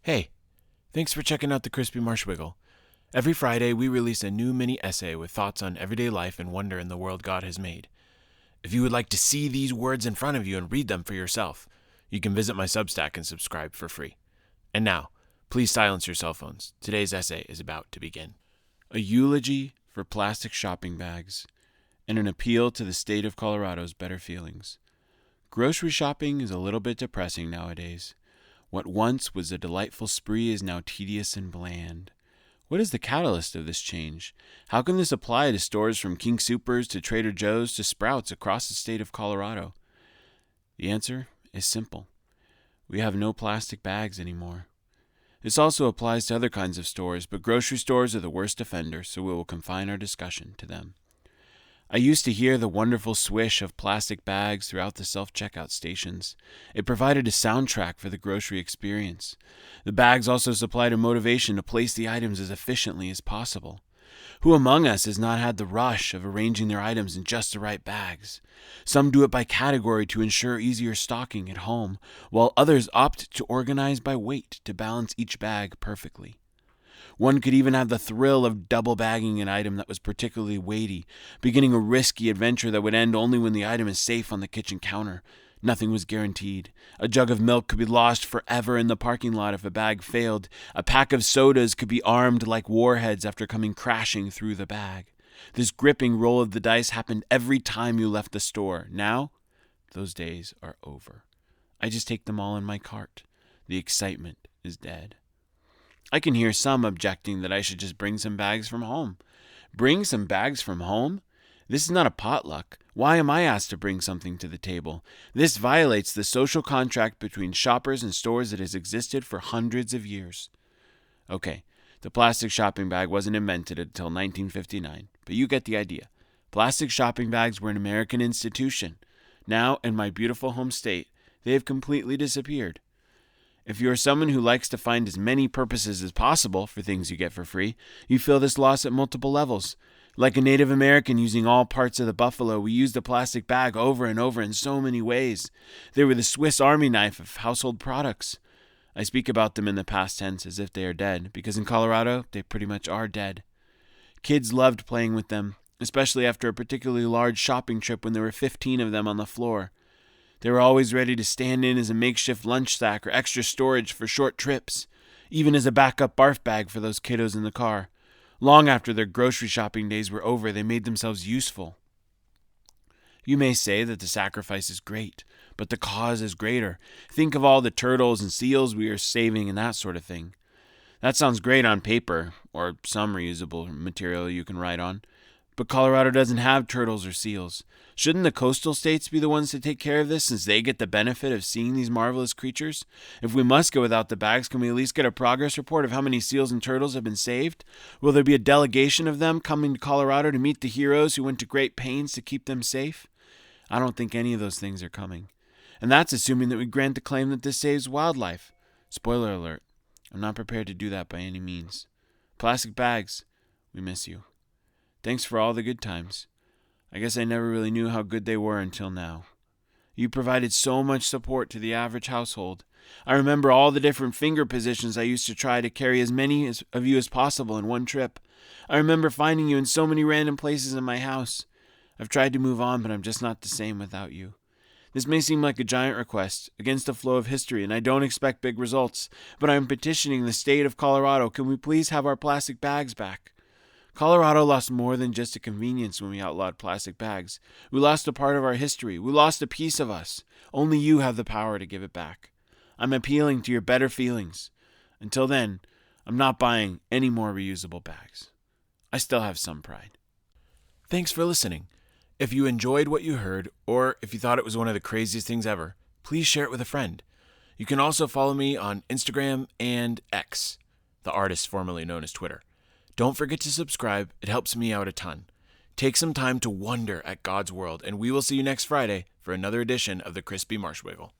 Hey, thanks for checking out the Crispy Marshwiggle. Every Friday, we release a new mini essay with thoughts on everyday life and wonder in the world God has made. If you would like to see these words in front of you and read them for yourself, you can visit my Substack and subscribe for free. And now, please silence your cell phones. Today's essay is about to begin. A eulogy for plastic shopping bags and an appeal to the state of Colorado's better feelings. Grocery shopping is a little bit depressing nowadays. What once was a delightful spree is now tedious and bland. What is the catalyst of this change? How can this apply to stores from King Soopers to Trader Joe's to Sprouts across the state of Colorado? The answer is simple. We have no plastic bags anymore. This also applies to other kinds of stores, but grocery stores are the worst offenders, so we will confine our discussion to them. I used to hear the wonderful swish of plastic bags throughout the self-checkout stations. It provided a soundtrack for the grocery experience. The bags also supplied a motivation to place the items as efficiently as possible. Who among us has not had the rush of arranging their items in just the right bags? Some do it by category to ensure easier stocking at home, while others opt to organize by weight to balance each bag perfectly. One could even have the thrill of double bagging an item that was particularly weighty, beginning a risky adventure that would end only when the item is safe on the kitchen counter. Nothing was guaranteed. A jug of milk could be lost forever in the parking lot if a bag failed. A pack of sodas could be armed like warheads after coming crashing through the bag. This gripping roll of the dice happened every time you left the store. Now, those days are over. I just take them all in my cart. The excitement is dead. I can hear some objecting that I should just bring some bags from home. Bring some bags from home? This is not a potluck. Why am I asked to bring something to the table? This violates the social contract between shoppers and stores that has existed for hundreds of years. Okay, the plastic shopping bag wasn't invented until 1959, but you get the idea. Plastic shopping bags were an American institution. Now, in my beautiful home state, they have completely disappeared. If you are someone who likes to find as many purposes as possible for things you get for free, you feel this loss at multiple levels. Like a Native American using all parts of the buffalo, we used a plastic bag over and over in so many ways. They were the Swiss Army knife of household products. I speak about them in the past tense as if they are dead, because in Colorado, they pretty much are dead. Kids loved playing with them, especially after a particularly large shopping trip when there were 15 of them on the floor. They were always ready to stand in as a makeshift lunch sack or extra storage for short trips, even as a backup barf bag for those kiddos in the car. Long after their grocery shopping days were over, they made themselves useful. You may say that the sacrifice is great, but the cause is greater. Think of all the turtles and seals we are saving and that sort of thing. That sounds great on paper, or some reusable material you can write on. But Colorado doesn't have turtles or seals. Shouldn't the coastal states be the ones to take care of this, since they get the benefit of seeing these marvelous creatures? If we must go without the bags, can we at least get a progress report of how many seals and turtles have been saved? Will there be a delegation of them coming to Colorado to meet the heroes who went to great pains to keep them safe? I don't think any of those things are coming. And that's assuming that we grant the claim that this saves wildlife. Spoiler alert, I'm not prepared to do that by any means. Plastic bags, we miss you. Thanks for all the good times. I guess I never really knew how good they were until now. You provided so much support to the average household. I remember all the different finger positions I used to try to carry as many of you as possible in one trip. I remember finding you in so many random places in my house. I've tried to move on, but I'm just not the same without you. This may seem like a giant request against the flow of history, and I don't expect big results, but I'm petitioning the state of Colorado. Can we please have our plastic bags back? Colorado lost more than just a convenience when we outlawed plastic bags. We lost a part of our history. We lost a piece of us. Only you have the power to give it back. I'm appealing to your better feelings. Until then, I'm not buying any more reusable bags. I still have some pride. Thanks for listening. If you enjoyed what you heard, or if you thought it was one of the craziest things ever, please share it with a friend. You can also follow me on Instagram and X, the artist formerly known as Twitter. Don't forget to subscribe. It helps me out a ton. Take some time to wonder at God's world, and we will see you next Friday for another edition of the Crispy Marshwiggle.